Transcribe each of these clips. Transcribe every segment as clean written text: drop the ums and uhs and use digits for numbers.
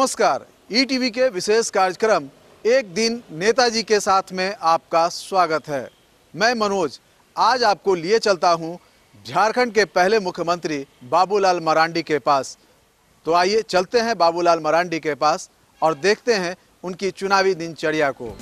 नमस्कार, ईटीवी के विशेष कार्यक्रम एक दिन नेताजी के साथ में आपका स्वागत है। मैं मनोज आज आपको लिए चलता हूं झारखंड के पहले मुख्यमंत्री बाबूलाल मरांडी के पास। तो आइए चलते हैं बाबूलाल मरांडी के पास और देखते हैं उनकी चुनावी दिनचर्या को।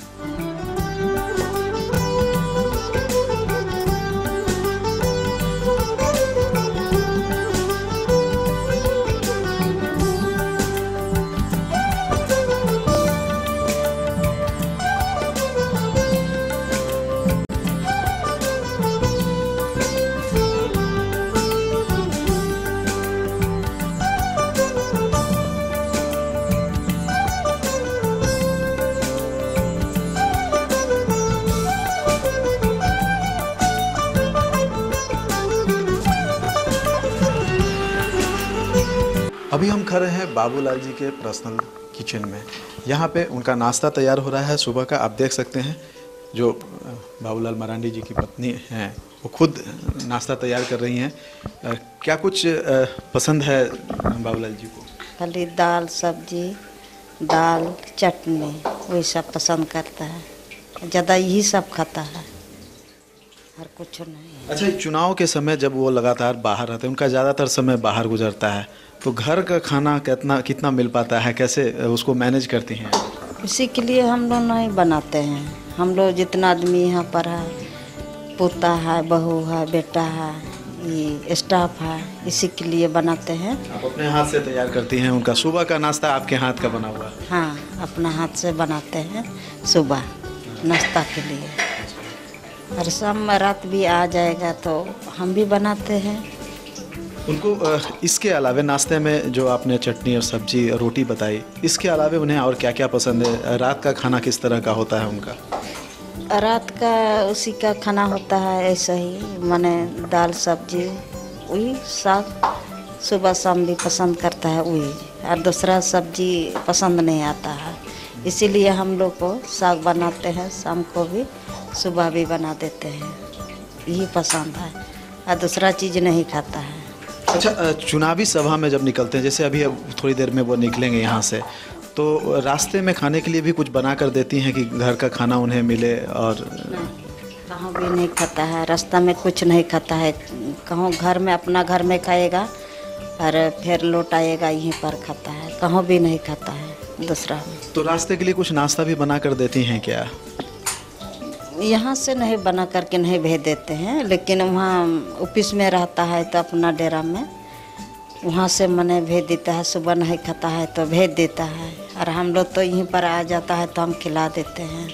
अभी हम खड़े हैं बाबूलाल जी के पर्सनल किचन में। यहाँ पे उनका नाश्ता तैयार हो रहा है सुबह का। आप देख सकते हैं जो बाबूलाल मरांडी जी की पत्नी हैं वो खुद नाश्ता तैयार कर रही हैं। क्या कुछ पसंद है बाबूलाल जी को? खाली दाल सब्जी, दाल चटनी वही सब पसंद करता है, ज़्यादा यही सब खाता है, हर कुछ नहीं। अच्छा, चुनाव के समय जब वो लगातार बाहर रहते हैं, उनका ज़्यादातर समय बाहर गुजरता है, तो घर का खाना कितना मिल पाता है, कैसे उसको मैनेज करती हैं? इसी के लिए हम लोग नहीं बनाते हैं। हम लोग जितना आदमी यहाँ पर है, पोता है, बहू है, बेटा है, ये स्टाफ है, इसी के लिए बनाते हैं। आप अपने हाथ से तैयार करती हैं? उनका सुबह का नाश्ता आपके हाथ का बना हुआ? हाँ, अपना हाथ से बनाते हैं सुबह नाश्ता के लिए। और शाम में रात भी आ जाएगा तो हम भी बनाते हैं। उनको इसके अलावा नाश्ते में जो आपने चटनी और सब्जी और रोटी बताई, इसके अलावा उन्हें और क्या क्या पसंद है? रात का खाना किस तरह का होता है उनका? रात का उसी का खाना होता है ऐसा ही, माने दाल सब्जी वही, साग सुबह शाम भी पसंद करता है वही, और दूसरा सब्जी पसंद नहीं आता है। इसीलिए हम लोग को साग बनाते हैं, शाम को भी सुबह भी बना देते हैं, यही पसंद है, और दूसरा चीज़ नहीं खाता है। अच्छा, चुनावी सभा में जब निकलते हैं, जैसे अभी अब थोड़ी देर में वो निकलेंगे यहाँ से, तो रास्ते में खाने के लिए भी कुछ बना कर देती हैं कि घर का खाना उन्हें मिले? और कहाँ भी नहीं खाता है, रास्ता में कुछ नहीं खाता है, कहाँ घर में अपना घर में खाएगा और फिर लौट आएगा यहीं पर खाता है, कहाँ भी नहीं खाता है दूसरा में। तो रास्ते के लिए कुछ नाश्ता भी बना कर देती हैं क्या? यहाँ से नहीं बना करके नहीं भेज देते हैं, लेकिन वहाँ ऑफिस में रहता है तो अपना डेरा में वहाँ से मैंने भेज देता है। सुबह नहीं खाता है तो भेज देता है, और हम लोग तो यहीं पर आ जाता है तो हम खिला देते हैं।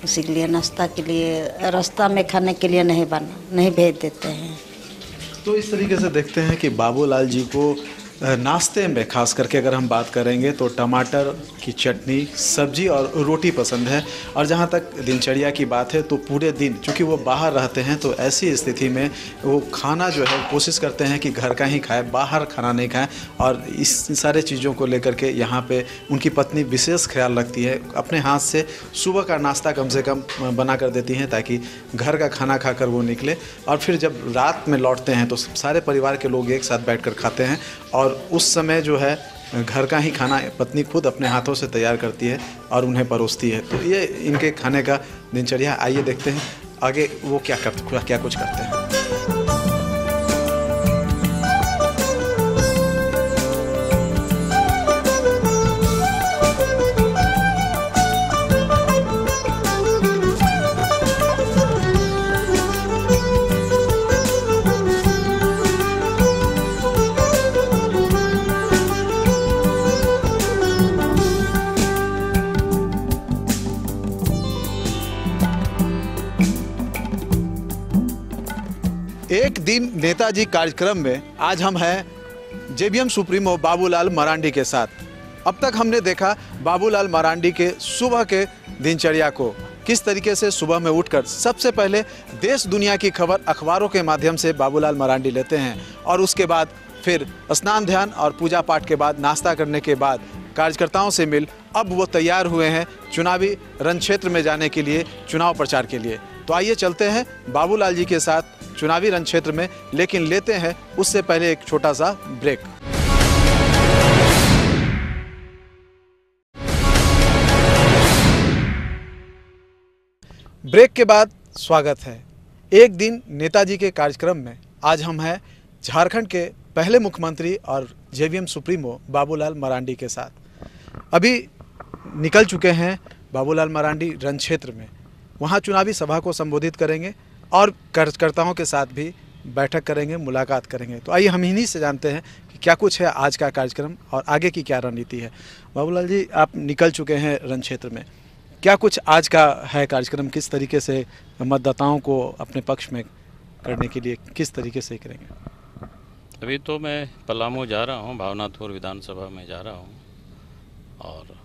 उसी के लिए नाश्ता के लिए, रास्ता में खाने के लिए नहीं भेज देते हैं। तो इस तरीके से देखते हैं कि बाबूलाल जी को नाश्ते में खास करके अगर हम बात करेंगे तो टमाटर की चटनी, सब्जी और रोटी पसंद है। और जहाँ तक दिनचर्या की बात है तो पूरे दिन चूँकि वो बाहर रहते हैं तो ऐसी स्थिति में वो खाना जो है कोशिश करते हैं कि घर का ही खाएं, बाहर खाना नहीं खाएं। और इस सारे चीज़ों को लेकर के यहाँ पे उनकी पत्नी विशेष ख्याल रखती है, अपने हाथ से सुबह का नाश्ता कम से कम बना कर देती हैं ताकि घर का खाना खाकर वो निकले। और फिर जब रात में लौटते हैं तो सारे परिवार के लोग एक साथ बैठ कर खाते हैं, और उस समय जो है घर का ही खाना पत्नी खुद अपने हाथों से तैयार करती है और उन्हें परोसती है। तो ये इनके खाने का दिनचर्या। आइए देखते हैं आगे वो क्या कुछ करते हैं। एक दिन नेताजी कार्यक्रम में आज हम हैं जेबीएम सुप्रीमो बाबूलाल मरांडी के साथ। अब तक हमने देखा बाबूलाल मरांडी के सुबह के दिनचर्या को, किस तरीके से सुबह में उठकर सबसे पहले देश दुनिया की खबर अखबारों के माध्यम से बाबूलाल मरांडी लेते हैं, और उसके बाद फिर स्नान ध्यान और पूजा पाठ के बाद नाश्ता करने के बाद कार्यकर्ताओं से मिल अब वो तैयार हुए हैं चुनावी रण क्षेत्र में जाने के लिए, चुनाव प्रचार के लिए। तो आइए चलते हैं बाबूलाल जी के साथ चुनावी रण क्षेत्र में, लेकिन लेते हैं उससे पहले एक छोटा सा ब्रेक। ब्रेक के बाद स्वागत है। एक दिन नेताजी के कार्यक्रम में आज हम हैं झारखंड के पहले मुख्यमंत्री और जेवीएम सुप्रीमो बाबूलाल मरांडी के साथ। अभी निकल चुके हैं बाबूलाल मरांडी रण क्षेत्र में, वहाँ चुनावी सभा को संबोधित करेंगे और कार्यकर्ताओं के साथ भी बैठक करेंगे, मुलाकात करेंगे। तो आइए हम इन्हीं से जानते हैं कि क्या कुछ है आज का कार्यक्रम और आगे की क्या रणनीति है। बाबूलाल जी, आप निकल चुके हैं रण क्षेत्र में, क्या कुछ आज का है कार्यक्रम? किस तरीके से मतदाताओं को अपने पक्ष में करने के लिए किस तरीके से करेंगे? अभी तो मैं पलामू जा रहा हूँ, भावनाथपुर विधानसभा में जा रहा हूँ और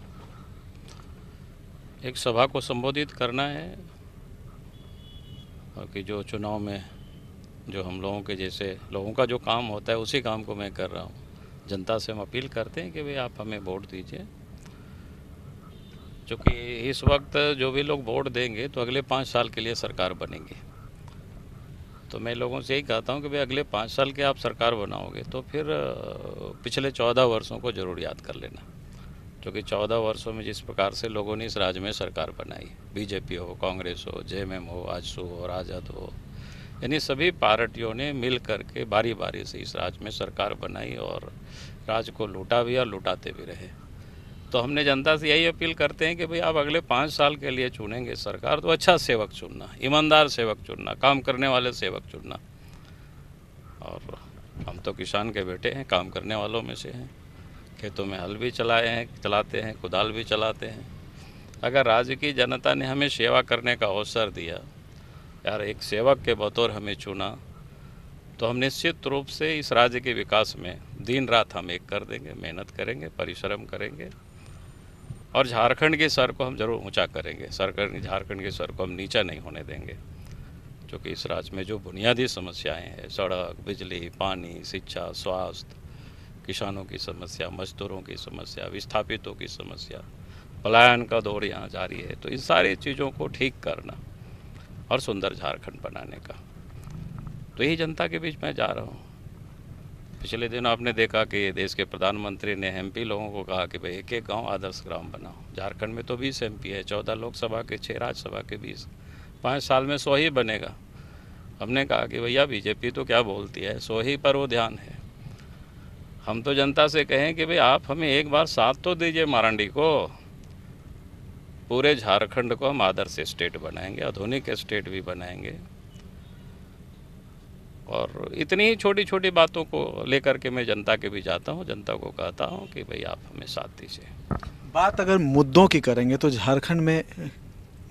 एक सभा को संबोधित करना है। और कि जो चुनाव में जो हम लोगों के जैसे लोगों का जो काम होता है उसी काम को मैं कर रहा हूँ। जनता से हम अपील करते हैं कि भाई आप हमें वोट दीजिए, क्योंकि इस वक्त जो भी लोग वोट देंगे तो अगले 5 साल के लिए सरकार बनेगी। तो मैं लोगों से यही कहता हूँ कि भाई अगले 5 साल के आप सरकार बनाओगे तो फिर पिछले 14 वर्षों को ज़रूर याद कर लेना, क्योंकि 14 वर्षों में जिस प्रकार से लोगों ने इस राज्य में सरकार बनाई, बीजेपी हो, कांग्रेस हो, जेएमएम हो, आजसू हो, राजद हो, यानी सभी पार्टियों ने मिल करके बारी बारी से इस राज्य में सरकार बनाई और राज्य को लूटा भी और लुटाते भी रहे। तो हमने जनता से यही अपील करते हैं कि भाई आप अगले 5 साल के लिए चुनेंगे सरकार तो अच्छा सेवक चुनना, ईमानदार सेवक चुनना, काम करने वाले सेवक चुनना। और हम तो किसान के बेटे हैं, काम करने वालों में से हैं, खेतों में हल भी चलाते हैं, कुदाल भी चलाते हैं। अगर राज्य की जनता ने हमें सेवा करने का अवसर दिया, यार एक सेवक के बतौर हमें चुना, तो हम निश्चित रूप से इस राज्य के विकास में दिन रात हम एक कर देंगे, मेहनत करेंगे, परिश्रम करेंगे और झारखंड के सर को हम जरूर ऊंचा करेंगे। झारखंड के सर को हम नीचा नहीं होने देंगे, क्योंकि इस राज्य में जो बुनियादी समस्याएं हैं, सड़क, बिजली, पानी, शिक्षा, स्वास्थ्य, किसानों की समस्या, मजदूरों की समस्या, विस्थापितों की समस्या, पलायन का दौर यहाँ जारी है। तो इन सारी चीज़ों को ठीक करना और सुंदर झारखंड बनाने का, तो यही जनता के बीच मैं जा रहा हूँ। पिछले दिन आपने देखा कि देश के प्रधानमंत्री ने एमपी लोगों को कहा कि भाई एक एक गांव आदर्श ग्राम बनाओ। झारखंड में तो 20 एमपी है, 14 लोकसभा के, 6 राज्यसभा के, 20, 5 साल में 100 ही बनेगा। हमने कहा कि भैया बीजेपी तो क्या बोलती है, 100 ही पर वो ध्यान है। हम तो जनता से कहें कि भाई आप हमें एक बार साथ तो दीजिए मरांडी को, पूरे झारखंड को हम आदर्श स्टेट बनाएंगे, आधुनिक स्टेट भी बनाएंगे। और इतनी छोटी छोटी बातों को लेकर के मैं जनता के भी जाता हूँ, जनता को कहता हूँ कि भाई आप हमें साथ दीजिए। बात अगर मुद्दों की करेंगे तो झारखंड में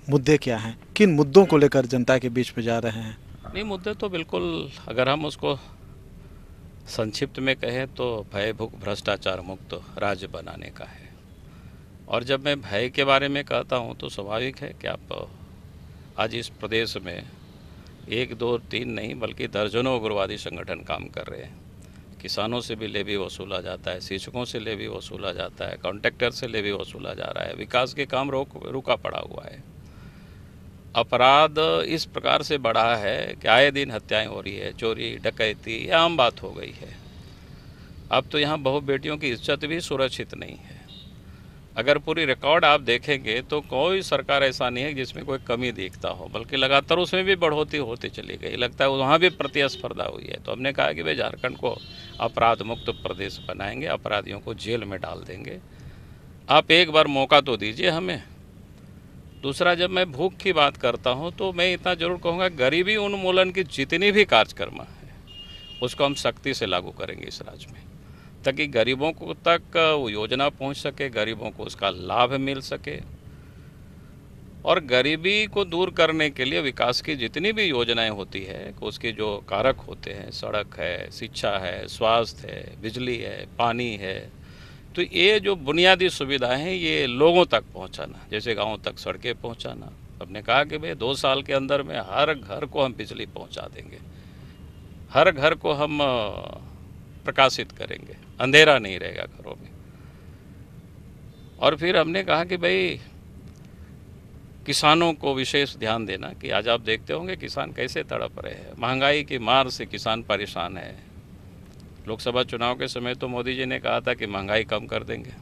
मुद्दे क्या हैं? किन मुद्दों को लेकर जनता के बीच में जा रहे हैं? नहीं, मुद्दे तो बिल्कुल अगर हम उसको संक्षिप्त में कहें तो भय, भूख, भ्रष्टाचार मुक्त राज्य बनाने का है। और जब मैं भय के बारे में कहता हूँ तो स्वाभाविक है कि आप आज इस प्रदेश में 1, 2, 3 नहीं बल्कि दर्जनों उग्रवादी संगठन काम कर रहे हैं। किसानों से भी लेवी वसूला जाता है, शिक्षकों से लेवी वसूला जाता है, कॉन्ट्रैक्टर से लेवी वसूला जा रहा है, विकास के काम रुका पड़ा हुआ है। अपराध इस प्रकार से बढ़ा है कि आए दिन हत्याएं हो रही है, चोरी, डकैती, ये आम बात हो गई है। अब तो यहाँ बहु बेटियों की इज्जत भी सुरक्षित नहीं है। अगर पूरी रिकॉर्ड आप देखेंगे तो कोई सरकार ऐसा नहीं है जिसमें कोई कमी दिखता हो, बल्कि लगातार उसमें भी बढ़ोतरी होती चली गई। लगता है वहाँ भी प्रतिस्पर्धा हुई है। तो हमने कहा कि भाई झारखंड को अपराध मुक्त प्रदेश बनाएंगे, अपराधियों को जेल में डाल देंगे। आप एक बार मौका तो दीजिए हमें। दूसरा, जब मैं भूख की बात करता हूँ तो मैं इतना जरूर कहूँगा, गरीबी उन्मूलन की जितनी भी कार्यक्रम है उसको हम सख्ती से लागू करेंगे इस राज्य में, ताकि गरीबों को तक वो योजना पहुंच सके, गरीबों को उसका लाभ मिल सके। और गरीबी को दूर करने के लिए विकास की जितनी भी योजनाएं होती है, उसके जो कारक होते हैं, सड़क है, शिक्षा है, स्वास्थ्य है, बिजली है, पानी है, तो ये जो बुनियादी सुविधाएं हैं ये लोगों तक पहुंचाना, जैसे गाँव तक सड़कें पहुंचाना। हमने कहा कि भाई 2 साल के अंदर में हर घर को हम बिजली पहुँचा देंगे, हर घर को हम प्रकाशित करेंगे, अंधेरा नहीं रहेगा घरों में। और फिर हमने कहा कि भाई किसानों को विशेष ध्यान देना, कि आज आप देखते होंगे किसान कैसे तड़प रहे हैं, महंगाई की मार से किसान परेशान है। लोकसभा चुनाव के समय तो मोदी जी ने कहा था कि महंगाई कम कर देंगे।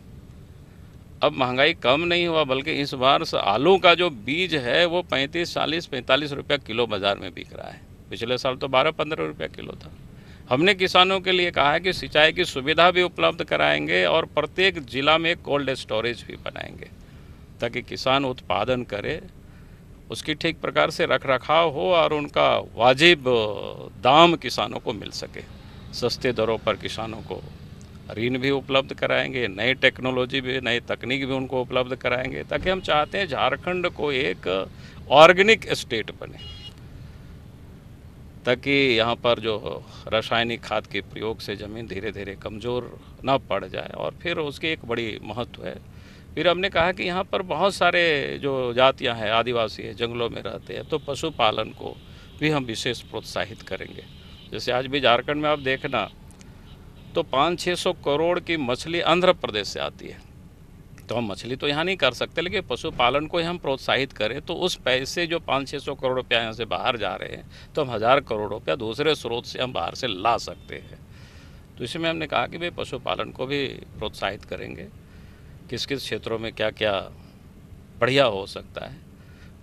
अब महंगाई कम नहीं हुआ, बल्कि इस बार आलू का जो बीज है वो 35, 40, 45 रुपया किलो बाज़ार में बिक रहा है। पिछले साल तो 12-15 रुपया किलो था। हमने किसानों के लिए कहा है कि सिंचाई की सुविधा भी उपलब्ध कराएंगे और प्रत्येक ज़िला में कोल्ड स्टोरेज भी बनाएंगे, ताकि किसान उत्पादन करे, उसकी ठीक प्रकार से रख रखाव हो और उनका वाजिब दाम किसानों को मिल सके। सस्ते दरों पर किसानों को ऋण भी उपलब्ध कराएंगे, नई टेक्नोलॉजी भी, नई तकनीक भी उनको उपलब्ध कराएंगे, ताकि हम चाहते हैं झारखंड को एक ऑर्गेनिक स्टेट बने, ताकि यहाँ पर जो रासायनिक खाद के प्रयोग से ज़मीन धीरे धीरे कमज़ोर ना पड़ जाए। और फिर उसकी एक बड़ी महत्व है। फिर हमने कहा कि यहाँ पर बहुत सारे जो जातियाँ हैं, आदिवासी है, जंगलों में रहते हैं, तो पशुपालन को भी हम विशेष प्रोत्साहित करेंगे। जैसे आज भी झारखंड में आप देखना तो 500-600 करोड़ की मछली आंध्र प्रदेश से आती है। तो हम मछली तो यहाँ नहीं कर सकते, लेकिन पशुपालन को ही हम प्रोत्साहित करें तो उस पैसे जो 500-600 करोड़ रुपया यहाँ से बाहर जा रहे हैं, तो हम 1000 करोड़ रुपया दूसरे स्रोत से हम बाहर से ला सकते हैं। तो इसमें हमने कहा कि भाई पशुपालन को भी प्रोत्साहित करेंगे। किस किस क्षेत्रों में क्या क्या बढ़िया हो सकता है।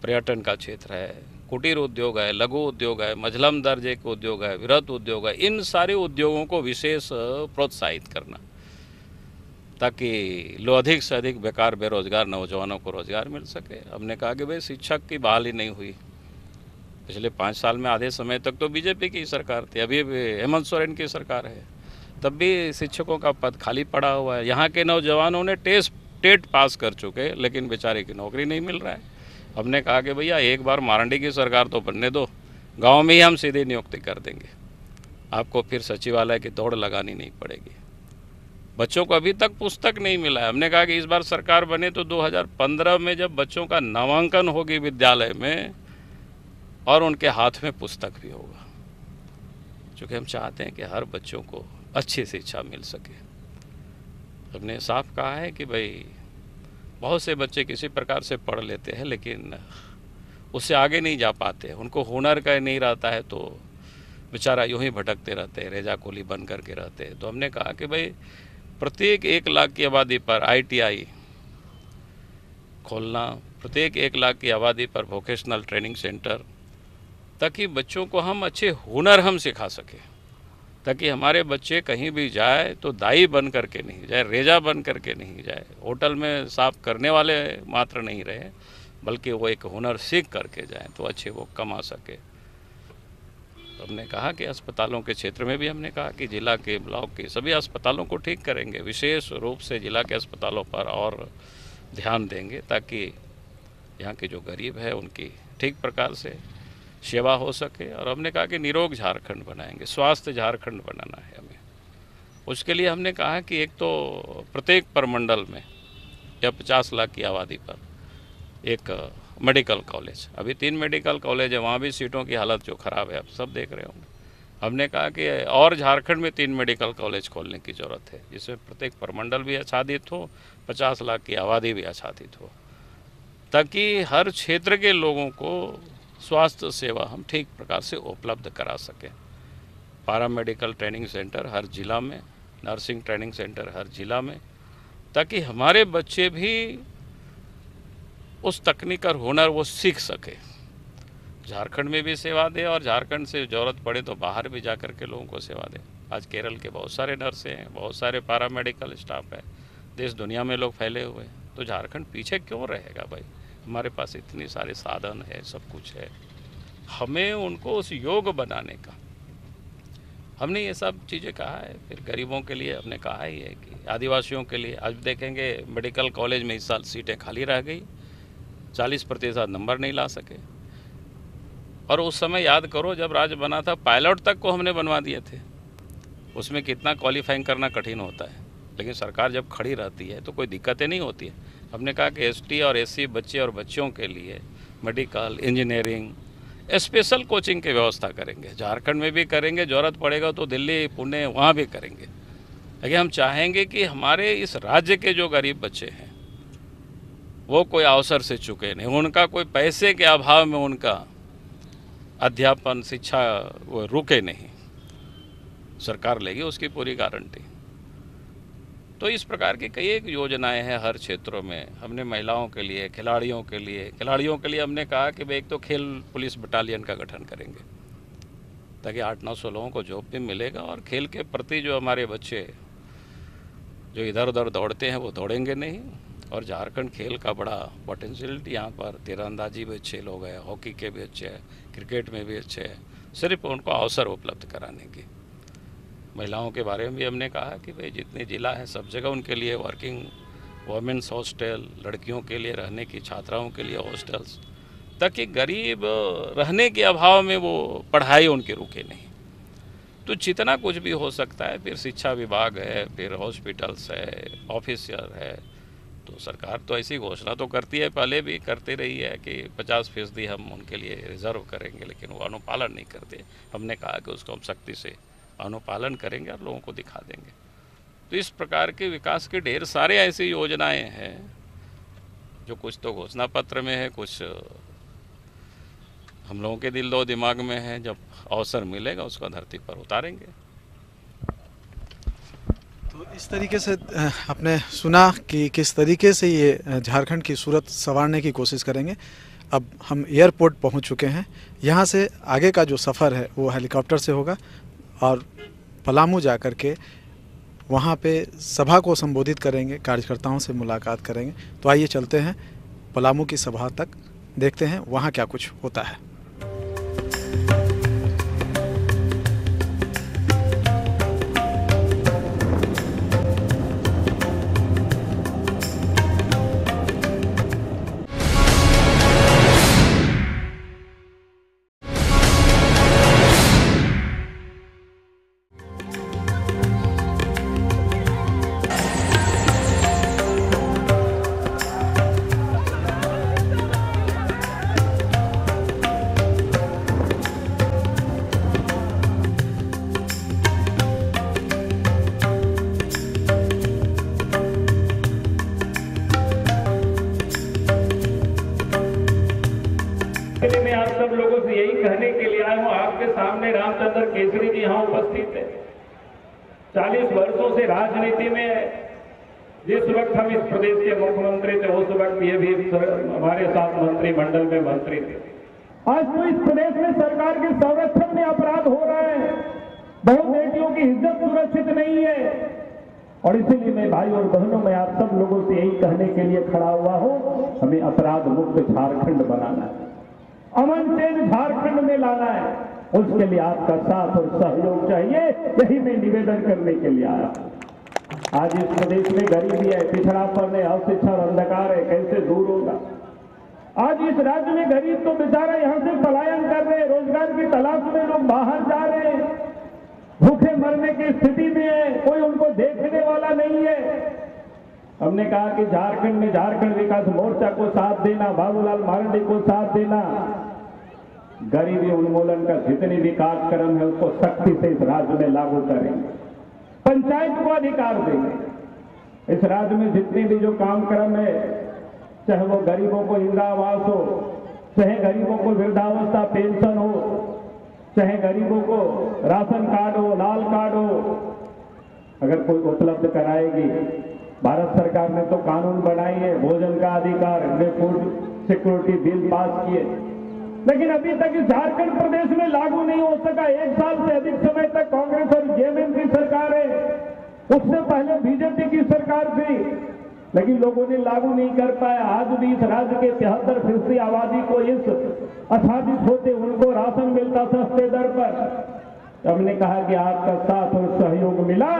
पर्यटन का क्षेत्र है, कुटीर उद्योग है, लघु उद्योग है, मझलम दर्जे के उद्योग है, वृहत उद्योग है, इन सारे उद्योगों को विशेष प्रोत्साहित करना, ताकि अधिक से अधिक बेकार बेरोजगार नौजवानों को रोजगार मिल सके। हमने कहा कि भाई शिक्षक की बहाली नहीं हुई। पिछले 5 साल में आधे समय तक तो बीजेपी की सरकार थी, अभी हेमंत सोरेन की सरकार है, तब भी शिक्षकों का पद खाली पड़ा हुआ है। यहाँ के नौजवानों ने टेट पास कर चुके, लेकिन बेचारे की नौकरी नहीं मिल रहा है। हमने कहा कि भैया एक बार मारंडी की सरकार तो बनने दो, गांव में ही हम सीधी नियुक्ति कर देंगे, आपको फिर सचिवालय की दौड़ लगानी नहीं पड़ेगी। बच्चों को अभी तक पुस्तक नहीं मिला है। हमने कहा कि इस बार सरकार बने तो 2015 में जब बच्चों का नामांकन होगी विद्यालय में और उनके हाथ में पुस्तक भी होगा, क्योंकि हम चाहते हैं कि हर बच्चों को अच्छी शिक्षा मिल सके। हमने साफ कहा है कि भाई बहुत से बच्चे किसी प्रकार से पढ़ लेते हैं, लेकिन उससे आगे नहीं जा पाते, उनको हुनर का नहीं रहता है, तो बेचारा यूँ ही भटकते रहते हैं, रेजा कोली बन करके रहते हैं। तो हमने कहा कि भाई प्रत्येक 1 लाख की आबादी पर ITI खोलना, प्रत्येक 1 लाख की आबादी पर वोकेशनल ट्रेनिंग सेंटर, ताकि बच्चों को हम अच्छे हुनर हम सिखा सकें, ताकि हमारे बच्चे कहीं भी जाए तो दाई बन करके नहीं जाए, रेजा बन करके नहीं जाए, होटल में साफ करने वाले मात्र नहीं रहे, बल्कि वो एक हुनर सीख करके जाएं तो अच्छे वो कमा सके। तो हमने कहा कि अस्पतालों के क्षेत्र में भी हमने कहा कि जिला के, ब्लॉक के सभी अस्पतालों को ठीक करेंगे, विशेष रूप से जिला के अस्पतालों पर और ध्यान देंगे, ताकि यहाँ के जो गरीब है उनकी ठीक प्रकार से सेवा हो सके। और हमने कहा कि निरोग झारखंड बनाएंगे, स्वास्थ्य झारखंड बनाना है हमें। उसके लिए हमने कहा कि एक तो प्रत्येक प्रमंडल में या 50 लाख की आबादी पर एक मेडिकल कॉलेज, अभी 3 मेडिकल कॉलेज है, वहाँ भी सीटों की हालत जो ख़राब है आप सब देख रहे होंगे। हमने कहा कि और झारखंड में 3 मेडिकल कॉलेज खोलने की ज़रूरत है, जिसमें प्रत्येक प्रमंडल भी आच्छादित हो, 50 लाख की आबादी भी आच्छादित हो, ताकि हर क्षेत्र के लोगों को स्वास्थ्य सेवा हम ठीक प्रकार से उपलब्ध करा सकें। पैरामेडिकल ट्रेनिंग सेंटर हर जिला में, नर्सिंग ट्रेनिंग सेंटर हर जिला में, ताकि हमारे बच्चे भी उस तकनीक और हुनर वो सीख सके, झारखंड में भी सेवा दे और झारखंड से ज़रूरत पड़े तो बाहर भी जा कर के लोगों को सेवा दे। आज केरल के बहुत सारे नर्सें हैं, बहुत सारे पैरामेडिकल स्टाफ है, देश दुनिया में लोग फैले हुए हैं, तो झारखंड पीछे क्यों रहेगा भाई? हमारे पास इतने सारे साधन है, सब कुछ है, हमें उनको उस योग बनाने का, हमने ये सब चीज़ें कहा है। फिर गरीबों के लिए हमने कहा ही है कि आदिवासियों के लिए आज देखेंगे मेडिकल कॉलेज में इस साल सीटें खाली रह गई, 40% नंबर नहीं ला सके। और उस समय याद करो जब राज्य बना था, पायलट तक को हमने बनवा दिए थे, उसमें कितना क्वालिफाइंग करना कठिन होता है, लेकिन सरकार जब खड़ी रहती है तो कोई दिक्कतें नहीं होती है। हमने कहा कि ST और SC बच्चे और बच्चियों के लिए मेडिकल, इंजीनियरिंग, स्पेशल कोचिंग की व्यवस्था करेंगे, झारखंड में भी करेंगे, ज़रूरत पड़ेगा तो दिल्ली, पुणे वहाँ भी करेंगे। लेकिन हम चाहेंगे कि हमारे इस राज्य के जो गरीब बच्चे हैं वो कोई अवसर से चुके नहीं, उनका कोई पैसे के अभाव में उनका अध्यापन शिक्षा वो रुके नहीं, सरकार लेगी उसकी पूरी गारंटी। तो इस प्रकार की कई एक योजनाएं हैं हर क्षेत्रों में। हमने महिलाओं के लिए, खिलाड़ियों के लिए हमने कहा कि भाई एक तो खेल पुलिस बटालियन का गठन करेंगे ताकि 800-900 लोगों को जॉब भी मिलेगा, और खेल के प्रति जो हमारे बच्चे जो इधर उधर दौड़ते हैं वो दौड़ेंगे नहीं। और झारखंड खेल का बड़ा पोटेंशियलिटी यहाँ पर, तीरंदाजी भी अच्छे लोग हैं, हॉकी के भी अच्छे हैं, क्रिकेट में भी अच्छे हैं, सिर्फ उनको अवसर उपलब्ध कराने की। महिलाओं के बारे में भी हमने कहा कि भाई जितने ज़िला हैं सब जगह उनके लिए वर्किंग वुमेन्स हॉस्टल, लड़कियों के लिए रहने की, छात्राओं के लिए हॉस्टल्स, ताकि गरीब रहने के अभाव में वो पढ़ाई उनकी रुके नहीं। तो जितना कुछ भी हो सकता है, फिर शिक्षा विभाग है, फिर हॉस्पिटल्स है, ऑफिसर है, तो सरकार तो ऐसी घोषणा तो करती है, पहले भी करती रही है कि 50% हम उनके लिए रिजर्व करेंगे, लेकिन वो अनुपालन नहीं करते। हमने कहा कि उसको हम सख्ती से अनुपालन करेंगे और लोगों को दिखा देंगे। तो इस प्रकार के विकास के ढेर सारे ऐसी योजनाएं हैं जो कुछ तो घोषणा पत्र में है, कुछ हम लोगों के दिल दो दिमाग में है। जब अवसर मिलेगा उसको धरती पर उतारेंगे। तो इस तरीके से आपने सुना कि किस तरीके से ये झारखंड की सूरत संवारने की कोशिश करेंगे। अब हम एयरपोर्ट पहुंच चुके हैं। यहाँ से आगे का जो सफ़र है वो हेलीकॉप्टर से होगा और पलामू जा कर के वहाँ पे सभा को संबोधित करेंगे, कार्यकर्ताओं से मुलाकात करेंगे। तो आइए चलते हैं पलामू की सभा तक, देखते हैं वहाँ क्या कुछ होता है। मैं आप सब लोगों से यही कहने के लिए आया हूं। आपके सामने रामचंद्र केसरी जी यहां उपस्थित है। 40 वर्षों से राजनीति में, जिस वक्त हम इस प्रदेश के मुख्यमंत्री थे उस वक्त ये भी हमारे साथ मंत्रिमंडल में मंत्री थे। आज तो इस प्रदेश में सरकार के संरक्षण में अपराध हो रहा है, बहु बेटियों की इज्जत सुरक्षित नहीं है। और इसीलिए मैं भाई और बहनों में आप सब लोगों से यही कहने के लिए खड़ा हुआ हूं, हमें अपराध मुक्त झारखंड बनाना है, अमन चैन झारखंड में लाना है। उसके लिए आपका साथ और सहयोग चाहिए। यही मैं निवेदन करने के लिए आया। आज इस प्रदेश में गरीबी है, पिछड़ापन है, अशिक्षा और अंधकार है, कैसे दूर होगा। आज इस राज्य में गरीब तो बेचारा यहां से पलायन कर रहे हैं, रोजगार की तलाश में लोग बाहर जा रहे हैं, भूखे मरने की स्थिति में है, कोई उनको देखने वाला नहीं है। हमने कहा कि झारखंड में झारखंड विकास मोर्चा को साथ देना, बाबूलाल मरांडी को साथ देना, गरीबी उन्मूलन का जितनी भी कार्यक्रम है उसको सख्ती से इस राज्य में लागू करेंगे। पंचायत को अधिकार देंगे। इस राज्य में जितने भी जो कार्यक्रम है, चाहे वो गरीबों को इंदिरा आवास हो, चाहे गरीबों को वृद्धावस्था पेंशन हो, चाहे गरीबों को राशन कार्ड हो, लाल कार्ड हो, अगर कोई उपलब्ध कराएगी। भारत सरकार ने तो कानून बनाई है, भोजन का अधिकार, फूड सिक्योरिटी बिल पास किए, लेकिन अभी तक इस झारखंड प्रदेश में लागू नहीं हो सका। 1 साल से अधिक समय तक कांग्रेस और जेएमएम की सरकार है, उससे पहले बीजेपी की सरकार थी, लेकिन लोगों ने लागू नहीं कर पाया। आज भी इस राज्य के 73% आबादी को इस आच्छादित होते उनको राशन मिलता सस्ते दर पर। हमने कहा कि आपका साथ और सहयोग मिला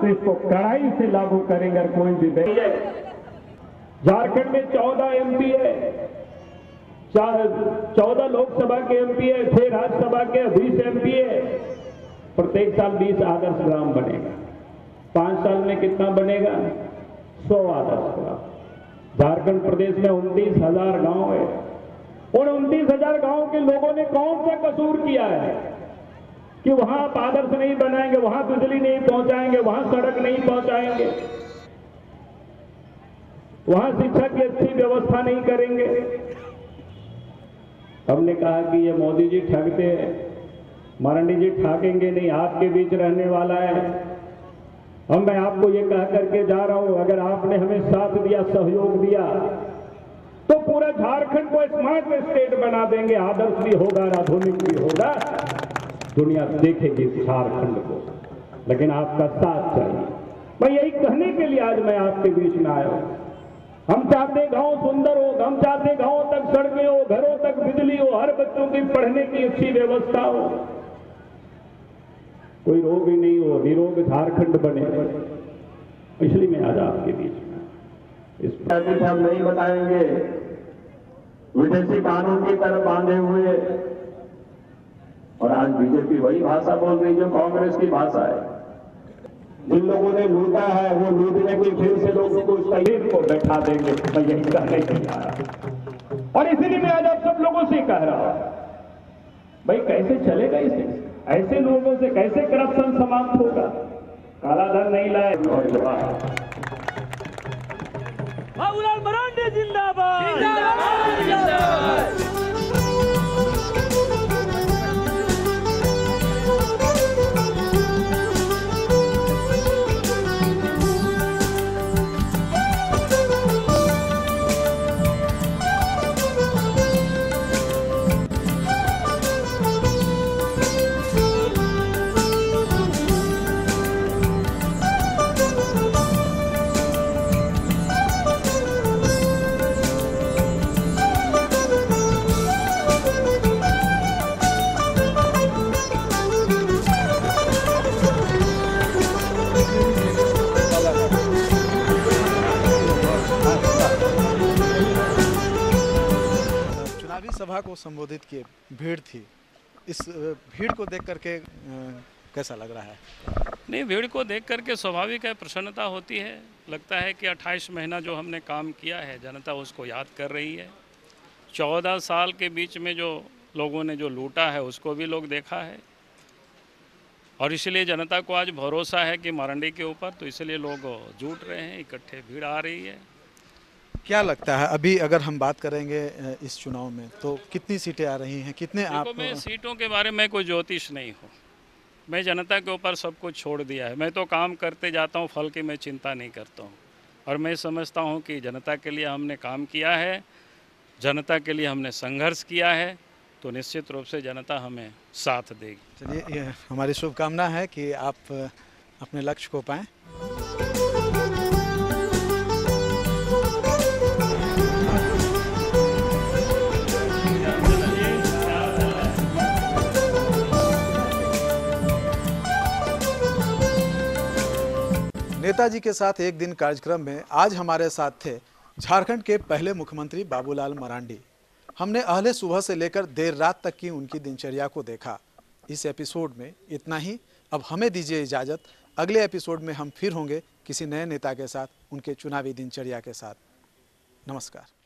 तो इसको कड़ाई से लागू करेंगे। कोई भी झारखंड में 14 एमपी है, 14 लोकसभा के एमपी है, 6 राज्यसभा के, 20 एमपी है। प्रत्येक साल 20 आदर्श ग्राम बनेगा। 5 साल में कितना बनेगा? 100 आदर्श ग्राम। झारखंड प्रदेश में 29,000 गांव है। उन 29,000 गांव के लोगों ने कौन सा कसूर किया है कि वहां आप आदर्श नहीं बनाएंगे, वहां बिजली नहीं पहुंचाएंगे, वहां सड़क नहीं पहुंचाएंगे, वहां शिक्षा की अच्छी व्यवस्था नहीं करेंगे। हमने कहा कि ये मोदी जी ठगते हैं, मरांडी जी ठगेंगे नहीं, आपके बीच रहने वाला है। हम मैं आपको ये कह करके जा रहा हूं, अगर आपने हमें साथ दिया, सहयोग दिया, तो पूरा झारखंड को स्मार्ट स्टेट बना देंगे। आदर्श भी होगा, आधुनिक भी होगा, दुनिया देखेगी इस झारखंड को। लेकिन आपका साथ चाहिए। मैं यही कहने के लिए आज मैं आपके बीच में आया हूं। हम चाहते गांव सुंदर हो, हम चाहते गांव तक सड़कें हो, घरों तक बिजली हो, हर बच्चों की पढ़ने की अच्छी व्यवस्था हो, कोई रोग ही नहीं हो, निरोग झारखंड बने। इसलिए मैं आज आपके बीच में इस पर हम नहीं बताएंगे, विदेशी कानून की तरफ बांधे हुए। और आज बीजेपी वही भाषा बोल रही जो कांग्रेस की भाषा है। जिन लोगों ने लूटा है वो लूटने की फिर से लोगों को शहीद को बैठा देंगे। मैं यही कहने के लिए आया और इसीलिए मैं आज आप सब लोगों से कह रहा हूं, भाई कैसे चलेगा इसे? ऐसे लोगों से कैसे करप्शन समाप्त होगा? काला धन नहीं लाए। बाबूलाल मरांडी जिंदाबाद, जिंदाबाद, जिंदाबाद। सभा को संबोधित किए, भीड़ थी, इस भीड़ को देख करके कैसा लग रहा है? नहीं, भीड़ को देख करके स्वाभाविक है, प्रसन्नता होती है। लगता है कि 28 महीना जो हमने काम किया है जनता उसको याद कर रही है। 14 साल के बीच में जो लोगों ने जो लूटा है उसको भी लोग देखा है और इसलिए जनता को आज भरोसा है कि मरांडी के ऊपर, तो इसलिए लोग जुट रहे हैं, इकट्ठे भीड़ आ रही है। क्या लगता है अभी अगर हम बात करेंगे इस चुनाव में तो कितनी सीटें आ रही हैं, कितने आप? मैं सीटों के बारे में कोई ज्योतिष नहीं हूँ, मैं जनता के ऊपर सब कुछ छोड़ दिया है। मैं तो काम करते जाता हूँ, फल की मैं चिंता नहीं करता हूँ और मैं समझता हूँ कि जनता के लिए हमने काम किया है, जनता के लिए हमने संघर्ष किया है, तो निश्चित रूप से जनता हमें साथ देगी। चलिए, ये हमारी शुभकामना है कि आप अपने लक्ष्य को पाएं। नेताजी के साथ एक दिन कार्यक्रम में आज हमारे साथ थे झारखंड के पहले मुख्यमंत्री बाबूलाल मरांडी। हमने अहले सुबह से लेकर देर रात तक की उनकी दिनचर्या को देखा। इस एपिसोड में इतना ही। अब हमें दीजिए इजाज़त। अगले एपिसोड में हम फिर होंगे किसी नए नेता के साथ, उनके चुनावी दिनचर्या के साथ। नमस्कार।